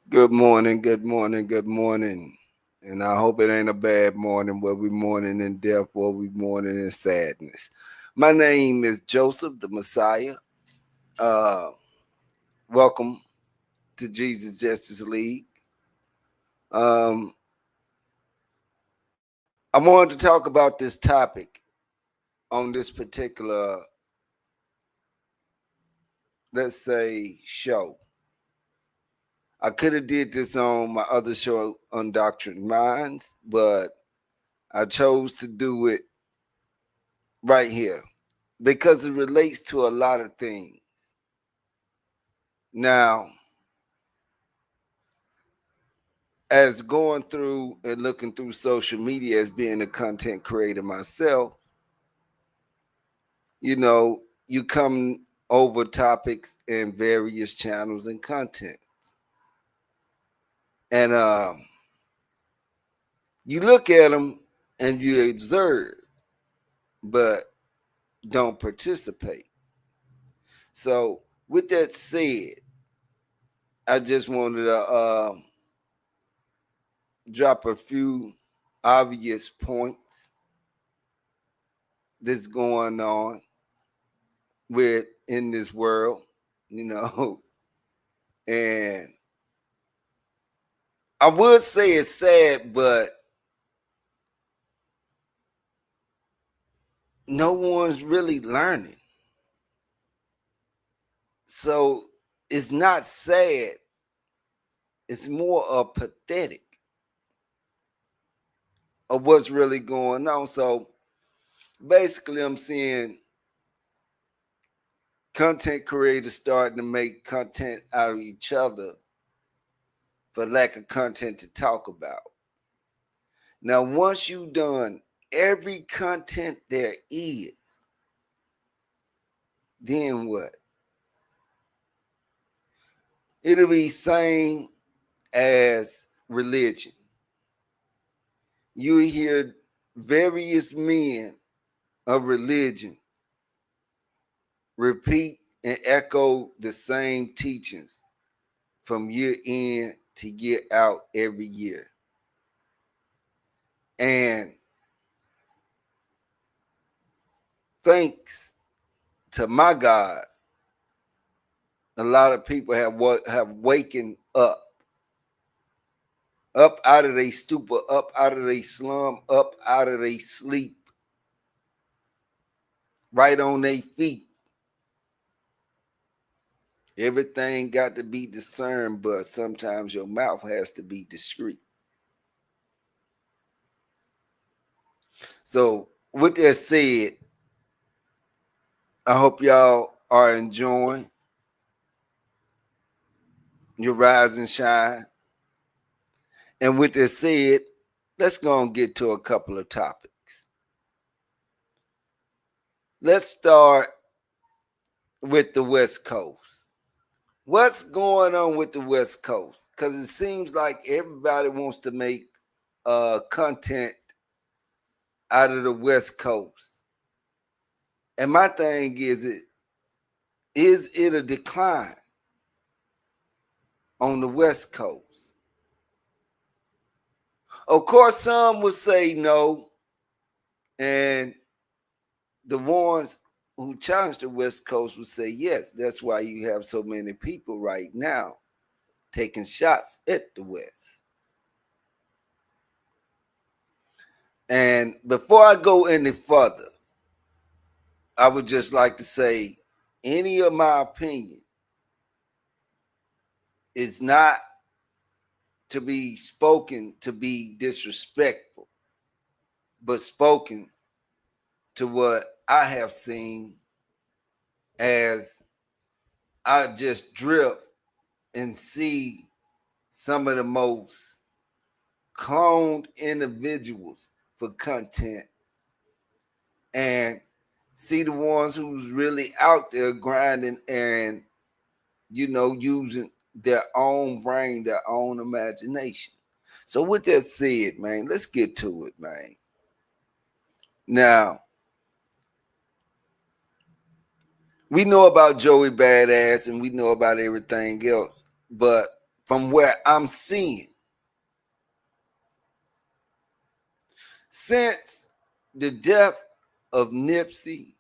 Good morning, good morning, good morning. And I hope it ain't a bad morning where we mourning in death or we mourning in sadness. My name is Joseph, the Messiah. Uh, Welcome to Jesus Justice League. Um, I wanted to talk about this topic on this particular, let's say, show. I could have did this on my other show, Undoctrined Minds, but I chose to do it right here because it relates to a lot of things. Now, as going through and looking through social media as being a content creator myself, you come over topics in various channels and contents. And you look at them and you observe, but don't participate. So, with that said, I just wanted to drop a few obvious points that's going on with in this world, you know. And I would say it's sad, but no one's really learning. So it's not sad, it's more of pathetic of what's really going on. So basically, I'm seeing content creators starting to make content out of each other for lack of content to talk about. Now, once you've done every content there is, then what? It'll be same as religion. You hear various men of religion repeat and echo the same teachings from year in to year out every year. And thanks to my God, a lot of people have waken up out of their stupor, up out of their slum, up out of their sleep, right on their feet. Everything got to be discerned, but sometimes your mouth has to be discreet. So, with that said, I hope y'all are enjoying your rise and shine. And with that said, let's go and get to a couple of topics. Let's start with the West Coast. What's going on with the West Coast? Because it seems like everybody wants to make content out of the West Coast. And my thing is it a decline on the West Coast? Of course, some would say no, and the ones who challenge the West Coast would say yes. That's why you have so many people right now taking shots at the West. And before I go any further, I would just like to say any of my opinion is not to be spoken to be disrespectful, but spoken to what I have seen as I just drift and see some of the most cloned individuals for content and see the ones who's really out there grinding and using their own brain, their own imagination. So with that said, man, let's get to it, man. Now, We know about Joey Badass and we know about everything else, but from where I'm seeing, since the death of Nipsey,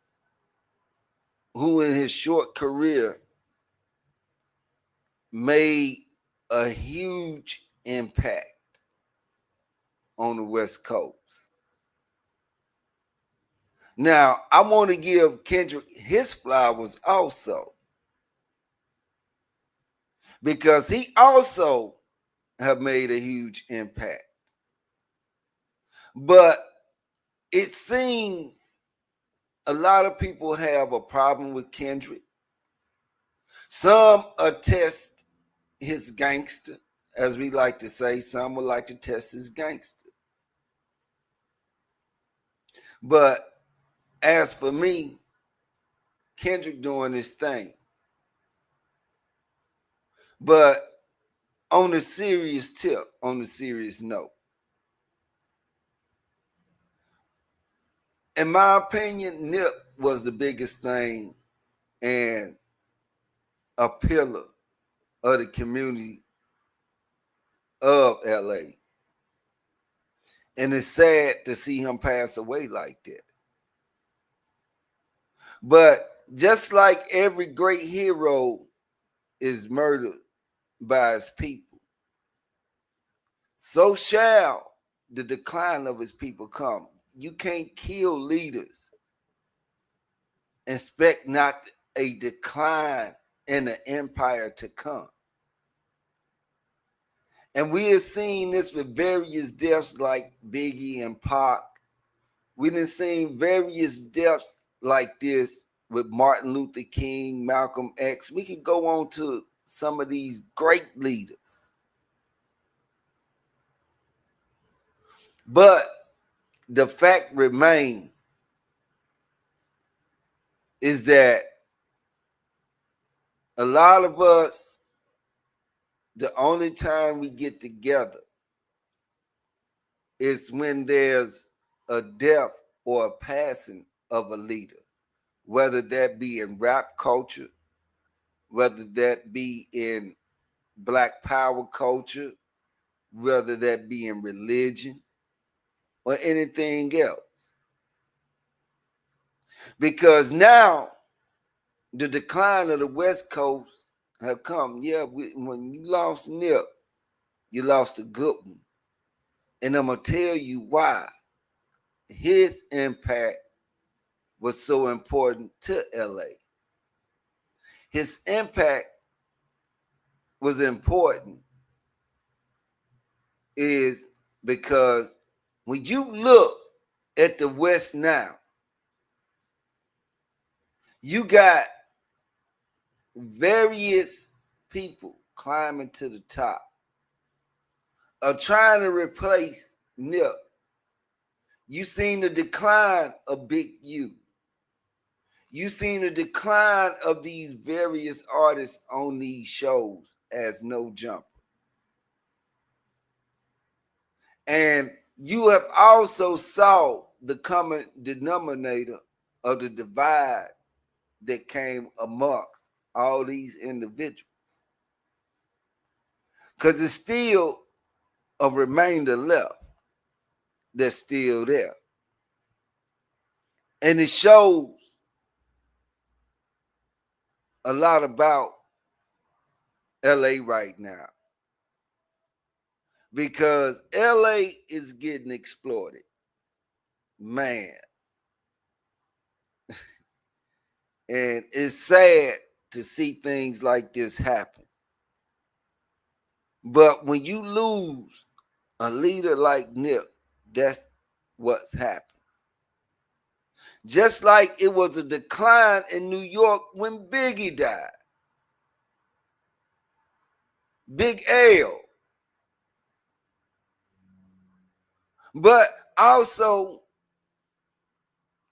who in his short career made a huge impact on the West Coast. Now, I want to give Kendrick his flowers also, because he also have made a huge impact. But it seems a lot of people have a problem with Kendrick. Some attest his gangster, as we like to say. Some would like to test his gangster. But as for me, Kendrick doing his thing. But on a serious tip, on a serious note, in my opinion, Nip was the biggest thing and a pillar of the community of LA. And it's sad to see him pass away like that. But just like every great hero is murdered by his people, so shall the decline of his people come. You can't kill leaders and expect not a decline in the empire to come. And we have seen this with various deaths like Biggie and Pac. We done seen various deaths like this with Martin Luther King, Malcolm X. We could go on to some of these great leaders. But the fact remains is that a lot of us, the only time we get together is when there's a death or a passing of a leader, whether that be in rap culture, whether that be in Black power culture, whether that be in religion or anything else. Because now the decline of the West Coast have come. Yeah, when you lost Nip, you lost a good one. And I'm going to tell you why. His impact was so important to LA. His impact was important is because when you look at the West now, you got various people climbing to the top of trying to replace Nip. You seen the decline of Big U. You seen the decline of these various artists on these shows as No Jumper. And you have also saw the common denominator of the divide that came amongst all these individuals. Because it's still a remainder left that's still there. And it shows a lot about LA right now. Because LA is getting exploited. Man. And it's sad to see things like this happen. But when you lose a leader like Nip, that's what's happened. Just like it was a decline in New York when Biggie died. Big L. But also,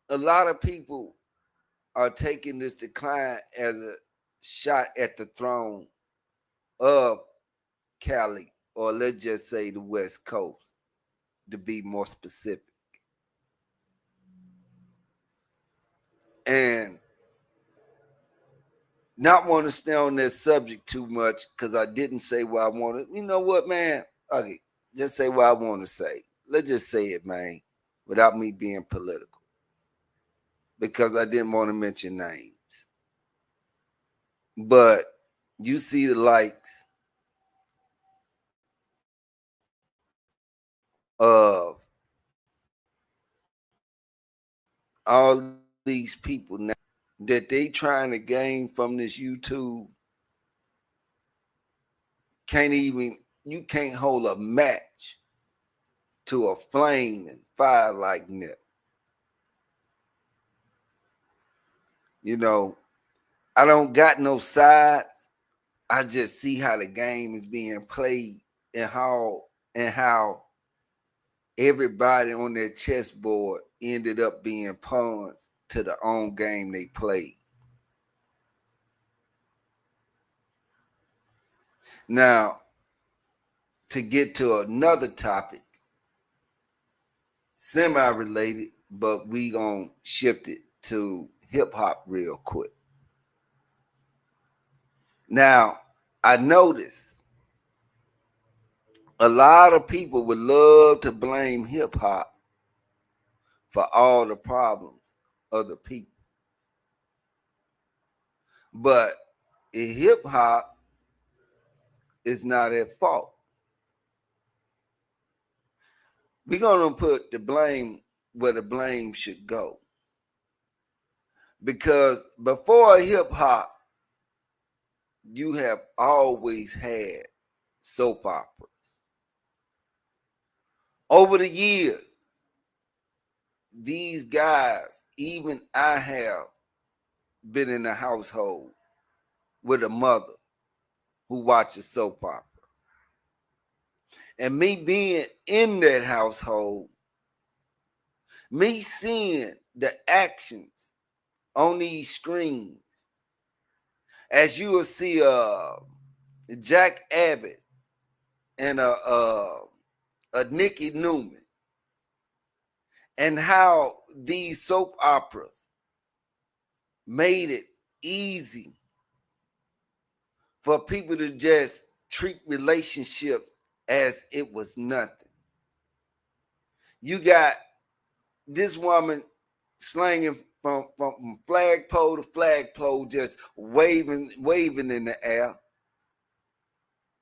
a lot of people are taking this decline as a shot at the throne of Cali, or let's just say the West Coast, to be more specific. And not want to stay on that subject too much because I didn't say what I wanted. You know what, man? Okay, just say what I want to say. Let's just say it, man, without me being political, because I didn't want to mention names. But you see the likes of all these people now that they trying to gain from this YouTube. You can't hold a match to a flame and fire like that. You know, I don't got no sides. I just see how the game is being played and how everybody on their chessboard ended up being pawns to the own game they played. Now, to get to another topic, semi-related, but we gonna shift it to hip-hop real quick. Now, I noticed a lot of people would love to blame hip-hop for all the problems of the people. But hip-hop is not at fault. We're gonna put the blame where the blame should go. Because before hip-hop, you have always had soap operas. Over the years, these guys, even I have been in a household with a mother who watches soap opera. And me being in that household, me seeing the actions on these screens, as you will see Jack Abbott and a Nikki Newman, and how these soap operas made it easy for people to just treat relationships as it was nothing. You got this woman slanging from flagpole to flagpole, just waving in the air.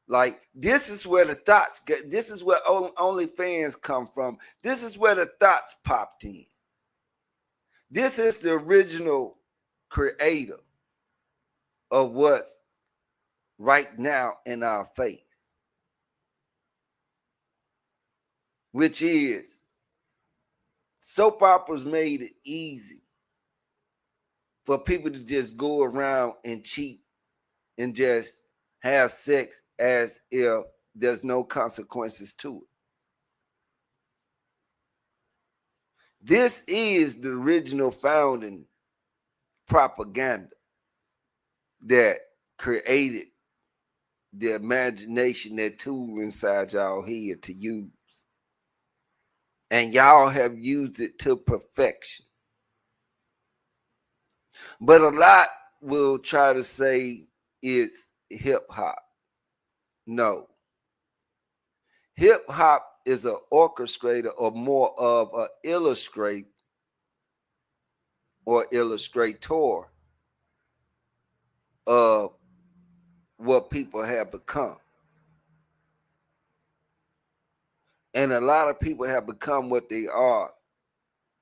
Like, this is where the thoughts get, this is where OnlyFans come from. This is where the thoughts popped in. This is the original creator of what's right now in our face, which is soap operas made it easy for people to just go around and cheat and just have sex as if there's no consequences to it. This is the original founding propaganda that created the imagination, that tool inside y'all head to use. And y'all have used it to perfection. But a lot will try to say it's hip hop. No. Hip hop is an orchestrator, or more of an illustrator or illustrator of what people have become. And a lot of people have become what they are.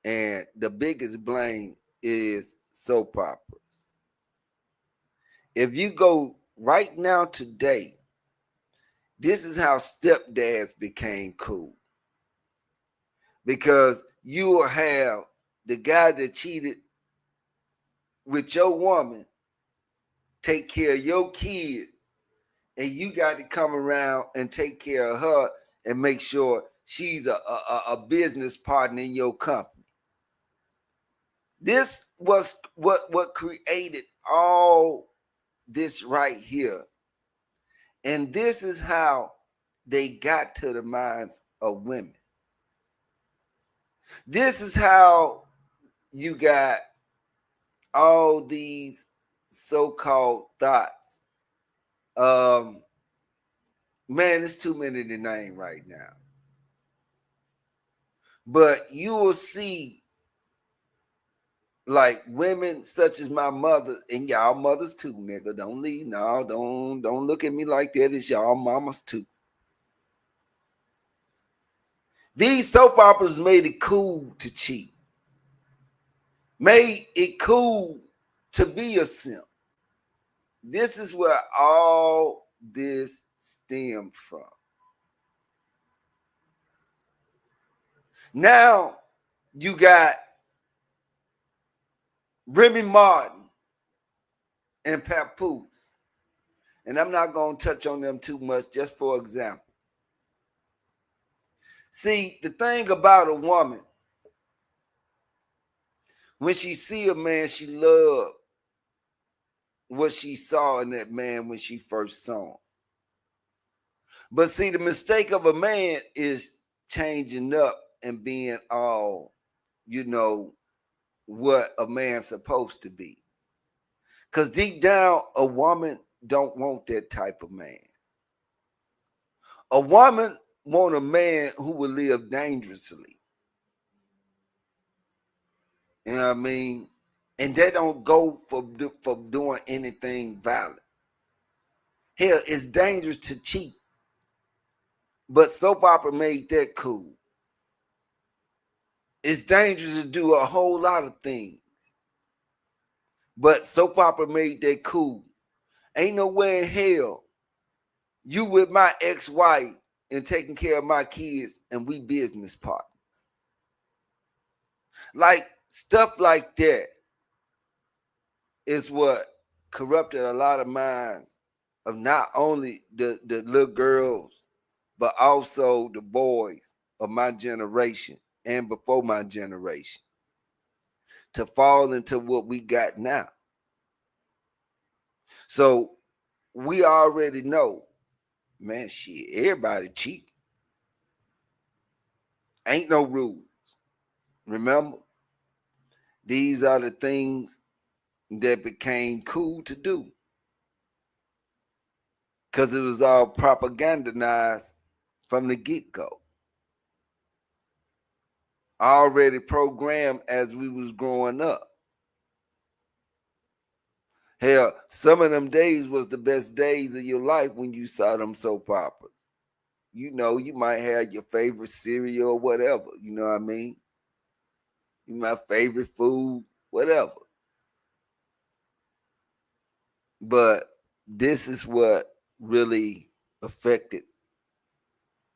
And the biggest blame is soap operas. If you go right now today, this is how stepdads became cool. Because you will have the guy that cheated with your woman take care of your kid, and you got to come around and take care of her and make sure she's a business partner in your company. This was what created all this right here. And this is how they got to the minds of women. This is how you got all these so-called thoughts. Um, Man, it's too many to name right now. But you will see like women such as my mother and y'all mothers too, nigga. Don't leave. No, don't look at me like that. It's y'all mamas too. These soap operas made it cool to cheat. Made it cool to be a simp. This is where all this stemmed from. Now you got Remy Martin and Papoose. And I'm not going to touch on them too much, just for example. See, the thing about a woman, when she see a man, she love what she saw in that man when she first saw him. But see, the mistake of a man is changing up and being all, what a man's supposed to be. Because deep down, a woman don't want that type of man. A woman want a man who will live dangerously. You know what I mean? And they don't go for doing anything violent. Hell, it's dangerous to cheat. But soap opera made that cool. It's dangerous to do a whole lot of things. But soap opera made that cool. Ain't nowhere in hell you with my ex-wife and taking care of my kids and we business partners. Like stuff like that is what corrupted a lot of minds of not only the little girls, but also the boys of my generation and before my generation to fall into what we got now. So we already know, man, shit, everybody cheat. Ain't no rules. Remember? These are the things that became cool to do. Because it was all propagandized from the get-go. Already programmed as we was growing up. Hell, some of them days was the best days of your life when you saw them soap operas. You know, you might have your favorite cereal or whatever. You know what I mean? My favorite food, whatever. But this is what really affected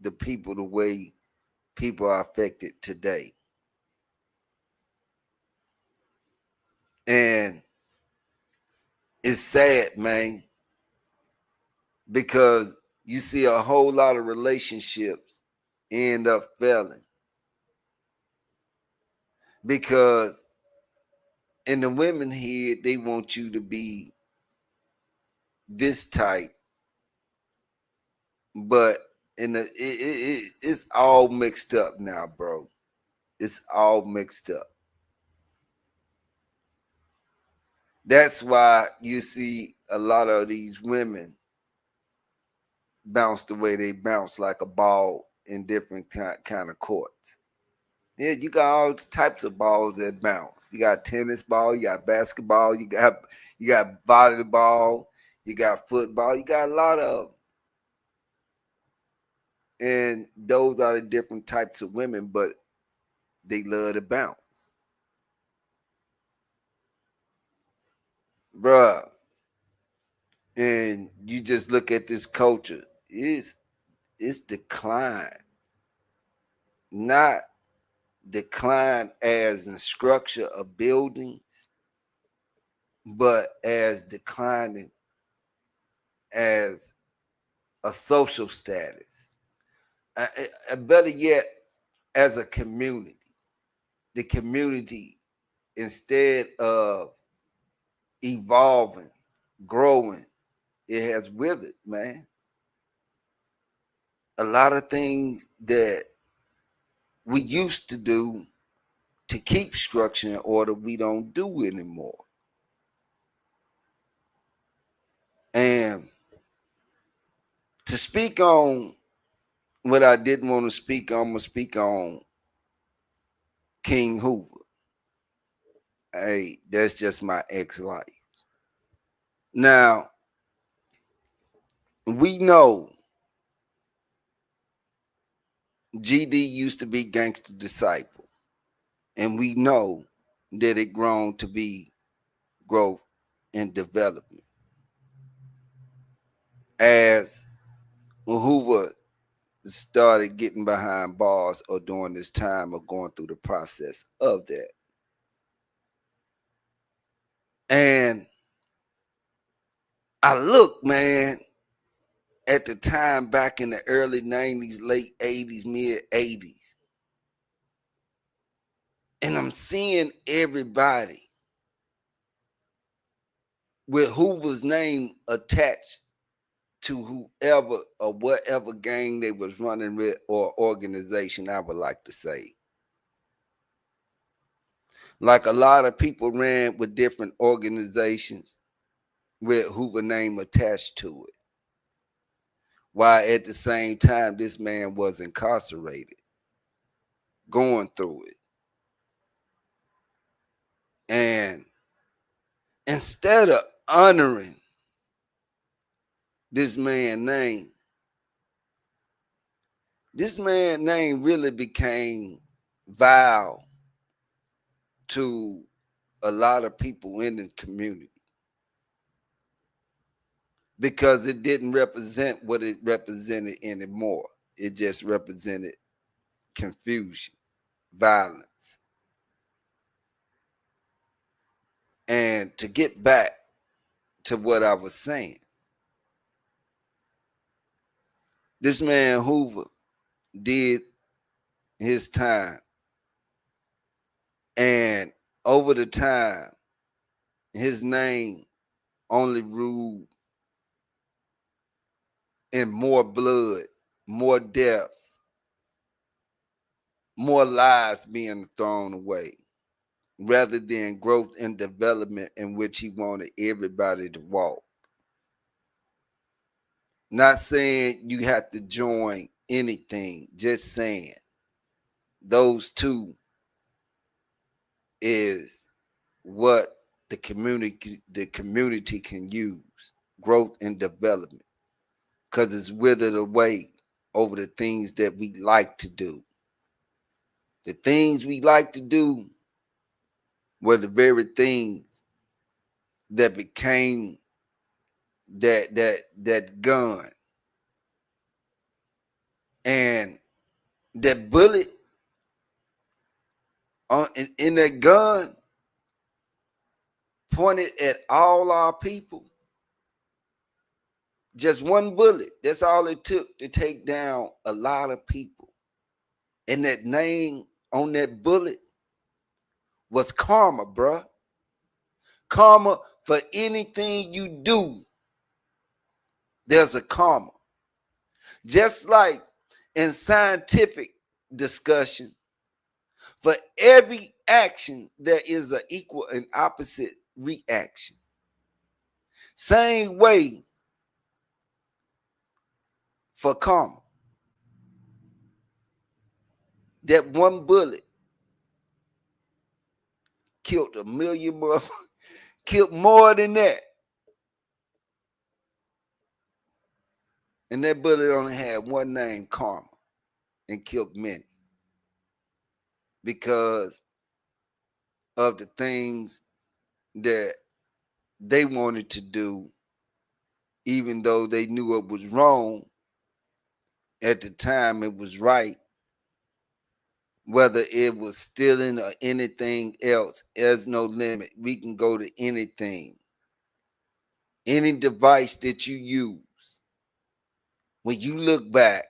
the people the way people are affected today. And it's sad, man, because you see a whole lot of relationships end up failing. Because in the women head, they want you to be this type, but it's all mixed up now, bro. It's all mixed up. That's why you see a lot of these women bounce the way they bounce, like a ball in different kind of courts. Yeah, you got all types of balls that bounce. You got tennis ball, you got basketball, you got volleyball, you got football, you got a lot of them. And those are the different types of women, but they love to bounce. Bruh. And you just look at this culture, it's decline. Not decline as in structure of buildings, but as declining as a social status. Better yet, as a community. The community, instead of evolving, growing, it has withered, man. A lot of things that we used to do to keep structure in order, we don't do anymore. And to speak on what I didn't want to speak on, I'm going to speak on King Hoover. Hey, that's just my ex-life. Now, we know GD used to be Gangster Disciple, and we know that it grown to be growth and development. As Hoover started getting behind bars or during this time of going through the process of that. And I look, man, at the time back in the early 90s, late 80s, mid 80s, and I'm seeing everybody with Hoover's name attached to whoever or whatever gang they was running with or organization, I would like to say. Like a lot of people ran with different organizations with Hoover name attached to it. While at the same time, this man was incarcerated, going through it. And instead of honoring this man's name, this man's name really became vile to a lot of people in the community because it didn't represent what it represented anymore. It just represented confusion, violence. And to get back to what I was saying, this man Hoover did his time, and over the time, his name only ruled in more blood, more deaths, more lives being thrown away, rather than growth and development in which he wanted everybody to walk. Not saying you have to join anything, just saying those two is what the community can use, growth and development, because it's withered away over the things that we like to do. The things we like to do were the very things that became that gun. And that bullet in that gun pointed at all our people. Just one bullet. That's all it took to take down a lot of people. And that name on that bullet was karma, bruh. Karma for anything you do, there's a karma. Just like in scientific discussion, for every action, there is an equal and opposite reaction. Same way for karma. That one bullet killed a million motherfuckers, killed more than that. And that bullet only had one name, karma, and killed many because of the things that they wanted to do, even though they knew it was wrong. At the time, it was right. Whether it was stealing or anything else, there's no limit. We can go to anything. Any device that you use, when you look back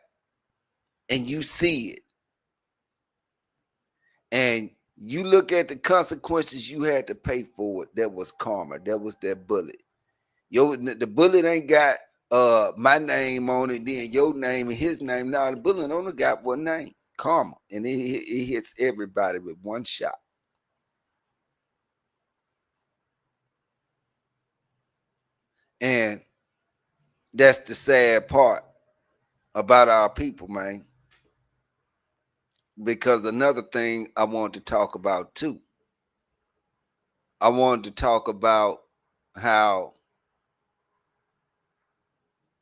and you see it, and you look at the consequences you had to pay for it, that was karma. That was that bullet. The bullet ain't got my name on it, then your name and his name. Now the bullet only got one name, karma, and it hits everybody with one shot. And That's the sad part about our people, man. Because another thing I want to talk about too, I wanted to talk about how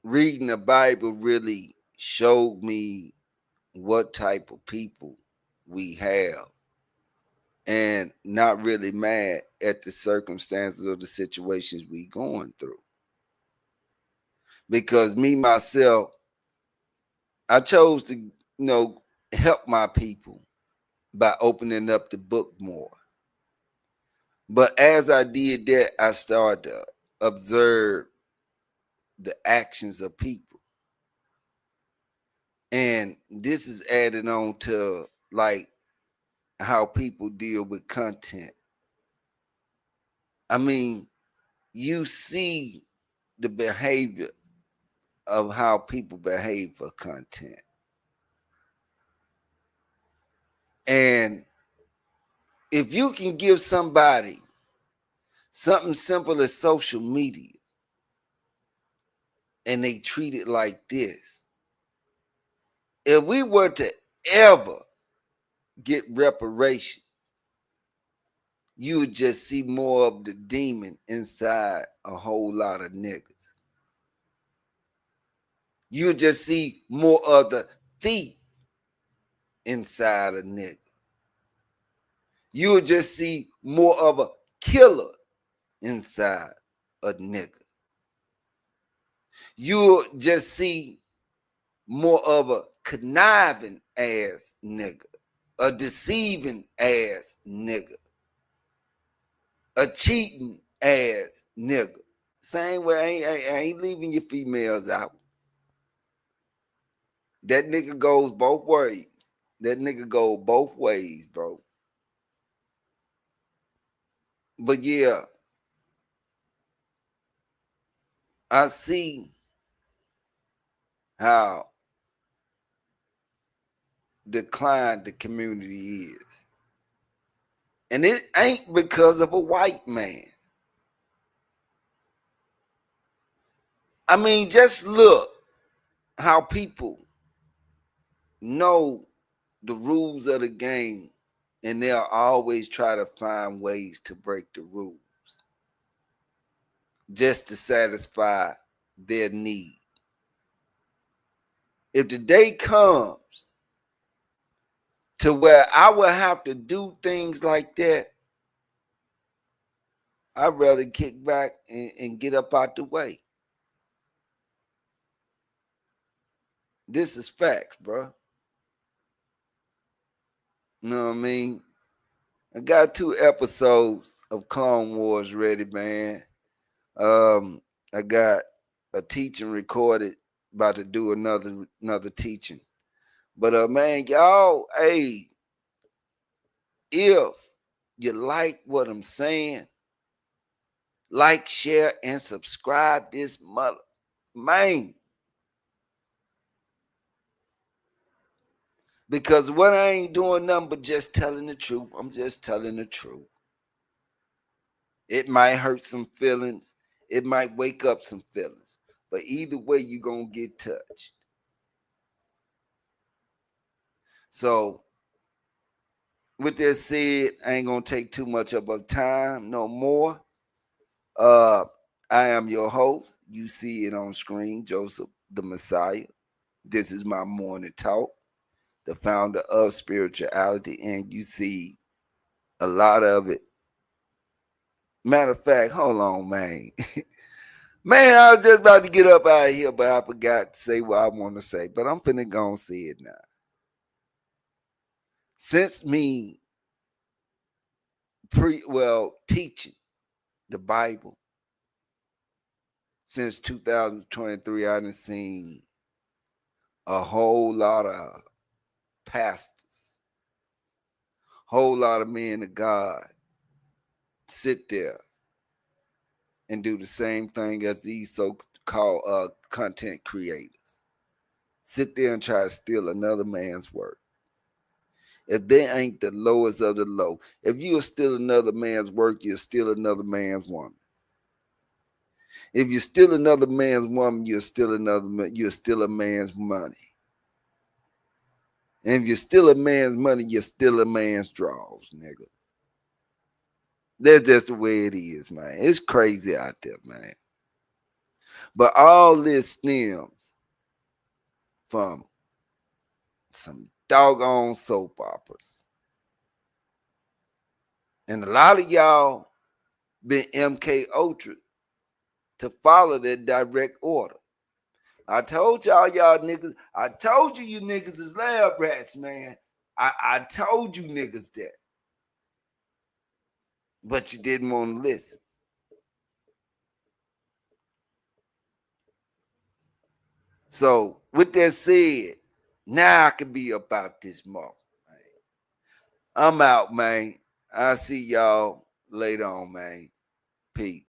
reading the Bible really showed me what type of people we have, and not really mad at the circumstances or the situations we going through. Because me myself, I chose to, help my people by opening up the book more. But as I did that, I started to observe the actions of people. And this is added on to like how people deal with content. I mean, you see the behavior of how people behave for content. And if you can give somebody something simple as social media and they treat it like this, if we were to ever get reparation, you would just see more of the demon inside a whole lot of niggas. You would just see more of the thief inside a nigga. You would just see more of a killer inside a nigga. You'll just see more of a conniving ass nigga, a deceiving ass nigga, a cheating ass nigga. Same way, I ain't leaving your females out. That nigga goes both ways. That nigga go both ways, bro. But yeah, I see how declined the community is. And it ain't because of a white man. I mean, just look how people know the rules of the game and they'll always try to find ways to break the rules just to satisfy their need. If the day comes to where I will have to do things like that, I'd rather kick back and get up out the way. This is facts, bro. You know what I mean? I got 2 episodes of Clone Wars ready, man. I got a teaching recorded, about to do another teaching. But man, y'all, hey, if you like what I'm saying, like, share, and subscribe this mother, man. Because what I ain't doing nothing but just telling the truth. I'm just telling the truth. It might hurt some feelings. It might wake up some feelings. But either way, you're going to get touched. So, with that said, I ain't going to take too much of our time no more. I am your host. You see it on screen, Joseph the Messiah. This is my morning talk, the founder of spirituality, and you see a lot of it. Matter of fact, hold on, man. Man, I was just about to get up out of here, but I forgot to say what I want to say. But I'm finna go and see it now. Since me teaching the Bible since 2023, I done seen a whole lot of pastors, whole lot of men of God sit there and do the same thing as these so-called content creators. Sit there and try to steal another man's work. If they ain't the lowest of the low, if you'll steal another man's work, you'll steal another man's woman. If you steal another man's woman, you're still a man's money. And if you steal a man's money, you're still a man's draws, nigga. That's just the way it is, man. It's crazy out there, man. But all this stems from some doggone soap operas. And a lot of y'all been MK Ultra to follow that direct order. I told y'all niggas, I told you niggas is lab rats, man. I told you niggas that. But you didn't want to listen. So with that said, now I can be about this more. I'm out, man. I'll see y'all later on, man. Peace.